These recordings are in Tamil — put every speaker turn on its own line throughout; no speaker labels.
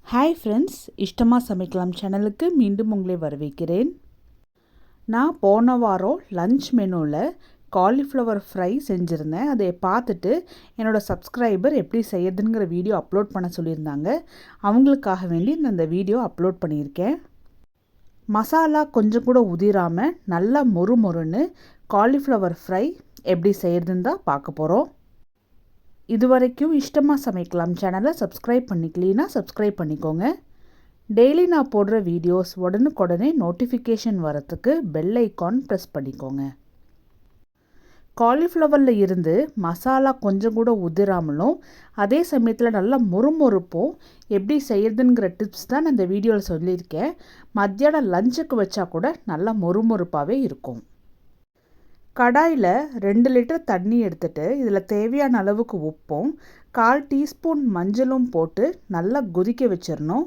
ஹாய் ஃப்ரெண்ட்ஸ், இஷ்டமாக சமைக்கலாம் சேனலுக்கு மீண்டும் உங்களை வரவேற்கிறேன். நான் போன வாரம் லன்ச் மெனுவில் காலிஃப்ளவர் ஃப்ரை செஞ்சுருந்தேன். அதை பார்த்துட்டு என்னோடய சப்ஸ்கிரைபர் எப்படி செய்யறதுங்கிற வீடியோ அப்லோட் பண்ண சொல்லியிருந்தாங்க. அவங்களுக்காக வேண்டி நான் இந்த வீடியோ அப்லோட் பண்ணியிருக்கேன். மசாலா கொஞ்சம் கூட உதிராமல் நல்லா மொறுன்னு காலிஃப்ளவர் ஃப்ரை எப்படி செய்யறதுன்னு தான் பார்க்க போகிறோம். இது வரைக்கும் இஷ்டமாக சமைக்கலாம் சேனலை சப்ஸ்கிரைப் பண்ணிக்கலீன்னா சப்ஸ்கிரைப் பண்ணிக்கோங்க. டெய்லி நான் போடுற வீடியோஸ் உடனுக்குடனே நோட்டிஃபிகேஷன் வரத்துக்கு பெல் ஐக்கான் ப்ரெஸ் பண்ணிக்கோங்க. காலிஃப்ளவரில் இருந்து மசாலா கொஞ்சம் கூட உதிராமலும் அதே சமயத்தில் நல்லா மொறுமொறுப்பும் எப்படி செய்யறதுங்கிற டிப்ஸ் தான் நான் இந்த வீடியோவில் சொல்லியிருக்கேன். மத்தியானம் லஞ்சுக்கு வச்சா கூட நல்லா மொறுமொறுப்பாகவே இருக்கும். கடாயில் 2 லிட்டர் தண்ணி எடுத்துகிட்டு இதில் தேவையான அளவுக்கு உப்பும் 1/4 டீஸ்பூன் மஞ்சளும் போட்டு நல்லா கொதிக்க வச்சிடணும்.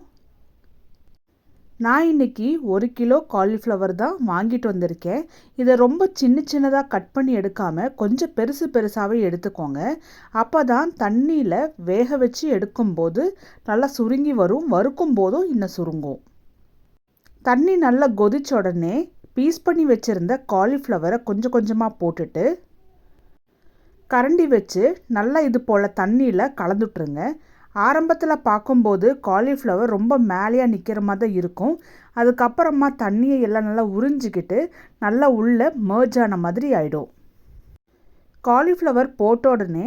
நான் இன்றைக்கி 1 கிலோ காலிஃப்ளவர் தான் வாங்கிட்டு வந்திருக்கேன். இதை ரொம்ப சின்னதாக கட் பண்ணி எடுக்காமல் கொஞ்சம் பெருசாகவே எடுத்துக்கோங்க. அப்போ தான் தண்ணியில் வேக வச்சு எடுக்கும்போது நல்லா சுருங்கி வரும், வறுக்கும் போதும் இன்னும் சுருங்கும். தண்ணி நல்லா கொதிச்ச உடனே பீஸ் பண்ணி வச்சுருந்த காலிஃப்ளவரை கொஞ்சமாக போட்டுட்டு கரண்டி வச்சு நல்லா இது போல் தண்ணியில் கலந்துட்ருங்க. ஆரம்பத்தில் பார்க்கும்போது காலிஃப்ளவர் ரொம்ப மேலேயாக நிற்கிற மாதிரி தான் இருக்கும். அதுக்கப்புறமா தண்ணியை எல்லாம் நல்லா உறிஞ்சிக்கிட்டு நல்லா உள்ளே மர்ஜ் ஆன மாதிரி ஆகிடும். காலிஃப்ளவர் போட்ட உடனே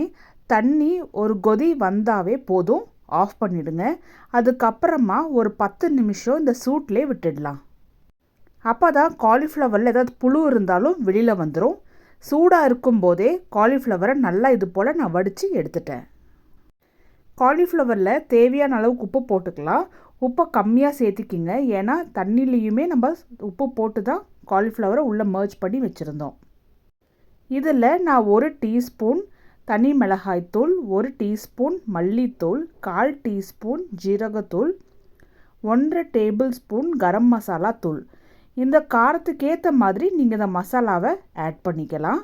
தண்ணி ஒரு கொதி வந்தாவே போதும், ஆஃப் பண்ணிவிடுங்க. அதுக்கப்புறமா ஒரு 10 நிமிஷம் இந்த சூட்லேயே விட்டுடலாம். அப்போ தான் காலிஃப்ளவரில் ஏதாவது புழு இருந்தாலும் வெளியில் வந்துடும். சூடாக இருக்கும்போதே காலிஃப்ளவரை நல்லா இது போல் நான் வடித்து எடுத்துட்டேன். காலிஃப்ளவரில் தேவையான அளவுக்கு உப்பு போட்டுக்கலாம். உப்பை கம்மியாக சேர்த்திக்கிங்க, ஏன்னா தண்ணிலையுமே நம்ம உப்பு போட்டு தான் காலிஃப்ளவரை உள்ளே மர்ஜ் பண்ணி வச்சுருந்தோம். இதில் நான் 1 டீஸ்பூன் தனி மிளகாய்த்தூள், 1 டீஸ்பூன் மல்லித்தூள், 1/4 டீஸ்பூன் ஜீரகத்தூள், 1 டேபிள் ஸ்பூன் கரம் மசாலா தூள், இந்த காரத்துக்கு ஏற்ற மாதிரி நீங்கள் இந்த மசாலாவை ஆட் பண்ணிக்கலாம்.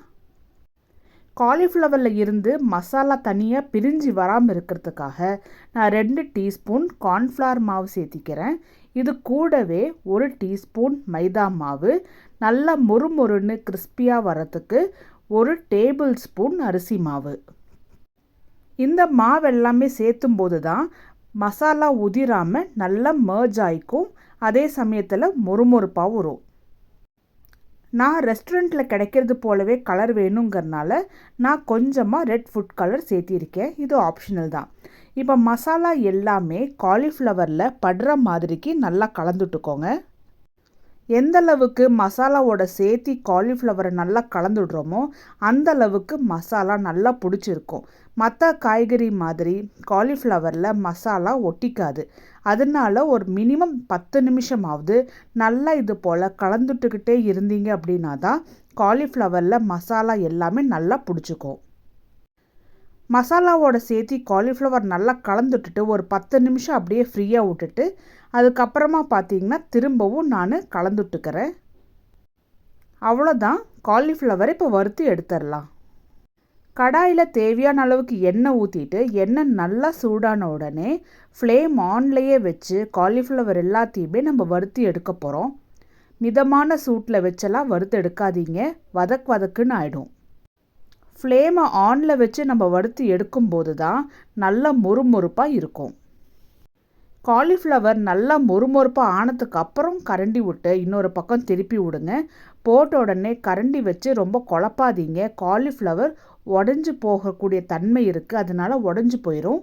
காலிஃப்ளவரில் இருந்து மசாலா தனியாக பிரிஞ்சு வராமல் இருக்கிறதுக்காக நான் 2 டீஸ்பூன் கார்ன்ஃப்ளவர் மாவு சேர்த்திக்கிறேன். இது கூடவே 1 டீஸ்பூன் மைதா மாவு, நல்லா மொறுன்னு கிறிஸ்பியாக வரத்துக்கு 1 டேபிள் ஸ்பூன் அரிசி மாவு. இந்த மாவு எல்லாமே சேர்த்தும் போது தான் மசாலா உதிராமல் நல்லா மர்ஜ் ஆகிக்கும், அதே சமயத்தில் மொறுமொறுப்பாக வரும். நான் ரெஸ்டாரண்ட்டில் கிடைக்கிறது போலவே கலர் வேணுங்கிறனால நான் கொஞ்சமாக ரெட் ஃபுட் கலர் சேர்த்திருக்கேன். இது ஆப்ஷனல் தான். இப்போ மசாலா எல்லாமே காலிஃப்ளவரில் படுற மாதிரிக்கு நல்லா கலந்துட்டுக்கோங்க. எந்தளவுக்கு மசாலாவோட சேர்த்தி காலிஃப்ளவரை நல்லா கலந்துடுறோமோ அந்தளவுக்கு மசாலா நல்லா பிடிச்சிருக்கும். மற்ற காய்கறி மாதிரி காலிஃப்ளவரில் மசாலா ஒட்டிக்காது. அதனால ஒரு மினிமம் 10 நிமிஷமாவது நல்லா இது போல் கலந்துட்டுக்கிட்டே இருந்தீங்க அப்படின்னா தான் காலிஃப்ளவரில் மசாலா எல்லாமே நல்லா பிடிச்சிக்கும். மசாலாவோட சேர்த்து காலிஃப்ளவர் நல்லா கலந்துட்டுட்டு ஒரு 10 நிமிஷம் அப்படியே ஃப்ரீயாக விட்டுட்டு அதுக்கப்புறமா பார்த்தீங்கன்னா திரும்பவும் நான் கலந்துட்டுக்கிறேன். அவ்வளோதான், காலிஃப்ளவரை இப்போ வறுத்து எடுத்துடலாம். கடாயில் தேவையான அளவுக்கு எண்ணெய் ஊற்றிட்டு எண்ணெய் நல்லா சூடான உடனே ஃப்ளேம் ஆன்லேயே வச்சு காலிஃப்ளவர் எல்லாத்தையுமே நம்ம வறுத்து எடுக்க போகிறோம். மிதமான சூட்டில் வச்செல்லாம் வறுத்து எடுக்காதீங்க, வதக்குன்னு ஆகிடும். ஃப்ளேமை ஆனில் வச்சு நம்ம வறுத்து எடுக்கும்போது தான் நல்லா மொறுமொறுப்பாக இருக்கும். காலிஃப்ளவர் நல்லா மொறுமொறுப்பாக ஆனதுக்கு அப்புறம் கரண்டி விட்டு இன்னொரு பக்கம் திருப்பி விடுங்க. போட்ட உடனே கரண்டி வச்சு ரொம்ப குழப்பாதீங்க. காலிஃப்ளவர் உடஞ்சி போகக்கூடிய தன்மை இருக்குது, அதனால உடஞ்சி போயிடும்.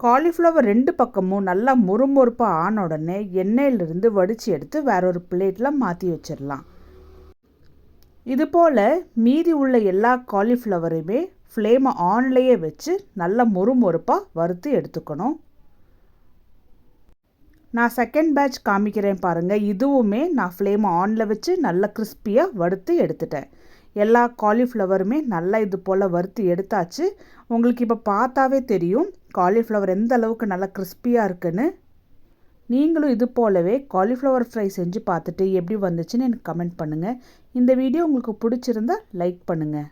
காலிஃப்ளவர் 2 பக்கமும் நல்லா மொறுமொறுப்பாக ஆன உடனே எண்ணெயிலிருந்து வடித்து எடுத்து வேற ஒரு பிளேட்டில் மாற்றி வச்சிடலாம். இது போல் மீதி உள்ள எல்லா காலிஃப்ளவரையுமே ஃப்ளேமை ஆன்லேயே வச்சு நல்லா மொறுமொறுப்பாக வறுத்து எடுத்துக்கணும். நான் செகண்ட் பேட்ச் காமிக்கிறேன் பாருங்கள். இதுவுமே நான் ஃப்ளேமை ஆனில் வச்சு நல்லா கிறிஸ்பியாக வறுத்து எடுத்துட்டேன். எல்லா காலிஃப்ளவருமே நல்லா இது போல் வறுத்து எடுத்தாச்சு. உங்களுக்கு இப்போ பார்த்தாவே தெரியும் காலிஃப்ளவர் எந்த அளவுக்கு நல்லா கிறிஸ்பியாக இருக்குன்னு. நீங்களும் இது போலவே காலிஃப்ளவர் ஃப்ரை செஞ்சு பார்த்துட்டு எப்படி வந்துச்சுன்னு எனக்கு கமெண்ட் பண்ணுங்கள். இந்த வீடியோ உங்களுக்கு பிடிச்சிருந்தா லைக் பண்ணுங்கள்.